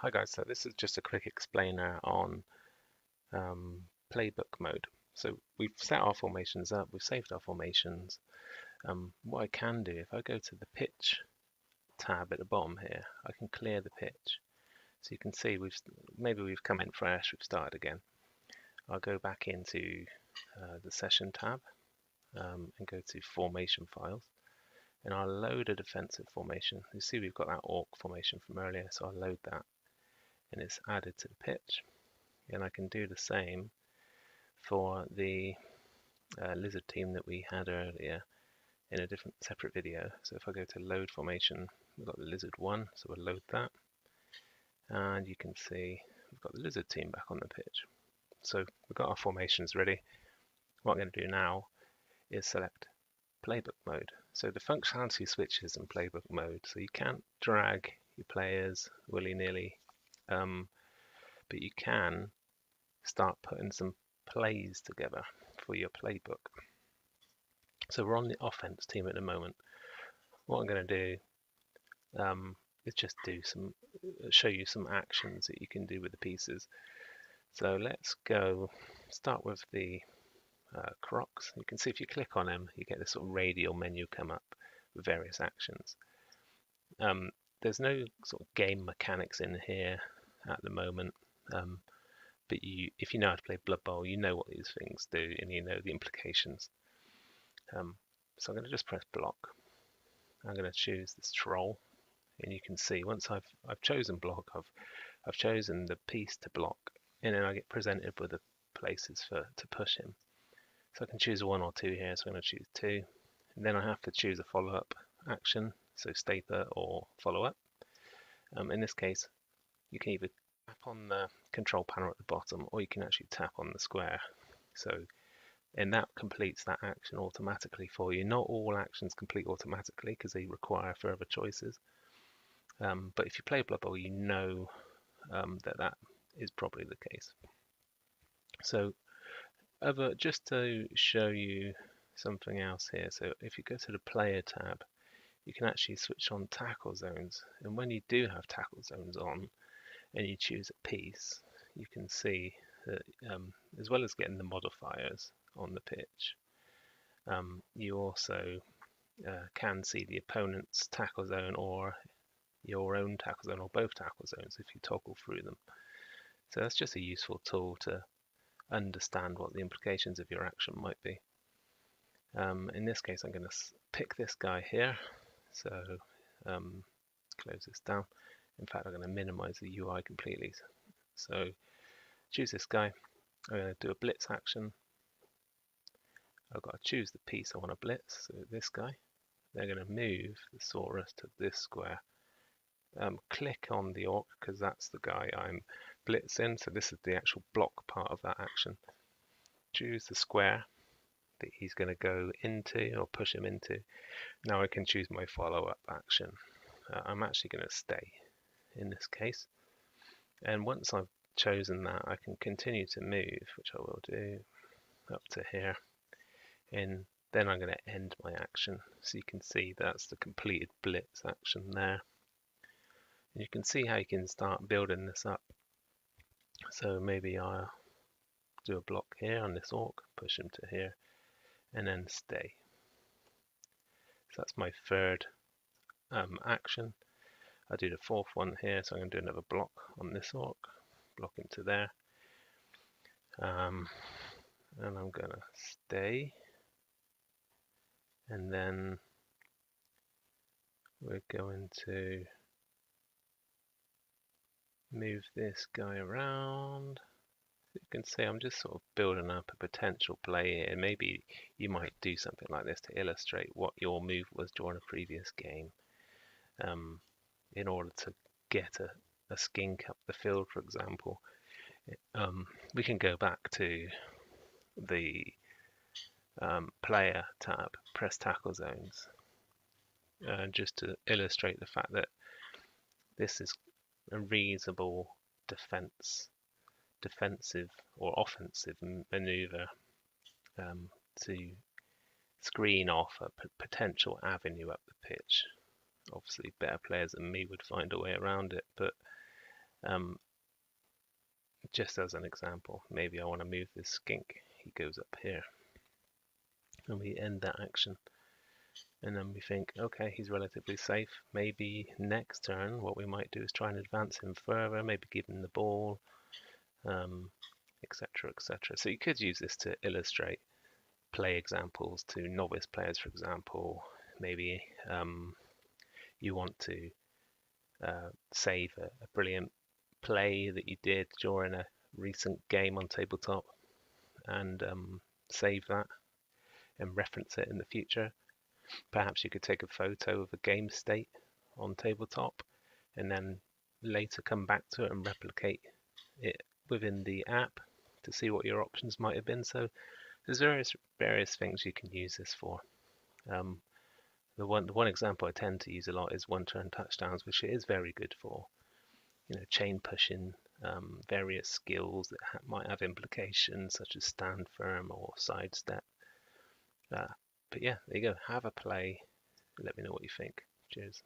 Hi guys, so this is just a quick explainer on Playbook mode. So we've set our formations up, we've saved our formations. What I can do, if I go to the pitch tab at the bottom here, I can clear the pitch. So you can see maybe we've come in fresh, we've started again. I'll go back into the session tab and go to formation files. And I'll load a defensive formation. You see we've got that orc formation from earlier, so I'll load that. And it's added to the pitch, and I can do the same for the lizard team that we had earlier in a different separate video. So if I go to load formation, we've got the lizard one, so we'll load that, and you can see we've got the lizard team back on the pitch. So we've got our formations ready. What I'm going to do now is select playbook mode. So the functionality switches in playbook mode, so you can't drag your players willy-nilly, but you can start putting some plays together for your playbook. So we're on the offense team at the moment. What I'm going to do is just show you some actions that you can do with the pieces. So let's go start with the crocs. You can see if you click on them, you get this sort of radial menu come up with various actions. There's no sort of game mechanics in here at the moment. But if you know how to play Blood Bowl, you know what these things do, and you know the implications. So I'm going to just press block. I'm going to choose this troll, and you can see once I've chosen block, I've chosen the piece to block, and then I get presented with the places to push him. So I can choose 1 or 2 here. So I'm going to choose 2, and then I have to choose a follow-up action, so stay put or follow up. In this case, you can either tap on the control panel at the bottom, or you can actually tap on the square. And that completes that action automatically for you. Not all actions complete automatically because they require further choices. But if you play Blood Bowl, you know that is probably the case. So just to show you something else here. So if you go to the player tab, you can actually switch on tackle zones. And when you do have tackle zones on, and you choose a piece, you can see that as well as getting the modifiers on the pitch, you also can see the opponent's tackle zone or your own tackle zone or both tackle zones if you toggle through them. So that's just a useful tool to understand what the implications of your action might be. In this case, I'm going to pick this guy here. So close this down. In fact, I'm going to minimize the UI completely. So choose this guy. I'm going to do a blitz action. I've got to choose the piece I want to blitz, so this guy. They're going to move the Saurus to this square. Click on the orc because that's the guy I'm blitzing. So this is the actual block part of that action. Choose the square that he's going to go into or push him into. Now I can choose my follow-up action. I'm actually going to stay in this case, and once I've chosen that, I can continue to move, which I will do up to here, and then I'm going to end my action. So you can see that's the completed blitz action there, and you can see how you can start building this up. So maybe I'll do a block here on this orc, push him to here, and then stay. So that's my third action. I'll do the fourth one here, so I'm going to do another block on this orc, block into there, and I'm going to stay, and then we're going to move this guy around. You can see I'm just sort of building up a potential play here. Maybe you might do something like this to illustrate what your move was during a previous game. In order to get a skink up the field, for example, we can go back to the player tab, press tackle zones, just to illustrate the fact that this is a reasonable defensive or offensive maneuver to screen off a potential avenue up the pitch. Obviously better players than me would find a way around it, but Just as an example, maybe I want to move this skink. He goes up here, and we end that action. And then we think, okay, he's relatively safe. Maybe next turn, what we might do is try and advance him further, maybe give him the ball, etc., etc. So you could use this to illustrate play examples to novice players, for example. Maybe you want to save a brilliant play that you did during a recent game on tabletop and save that and reference it in the future. Perhaps you could take a photo of a game state on tabletop and then later come back to it and replicate it within the app to see what your options might have been. So there's various things you can use this for. The one example I tend to use a lot is one-turn touchdowns, which it is very good for. Chain pushing, various skills that might have implications such as stand firm or sidestep. But yeah, there you go. Have a play. Let me know what you think. Cheers.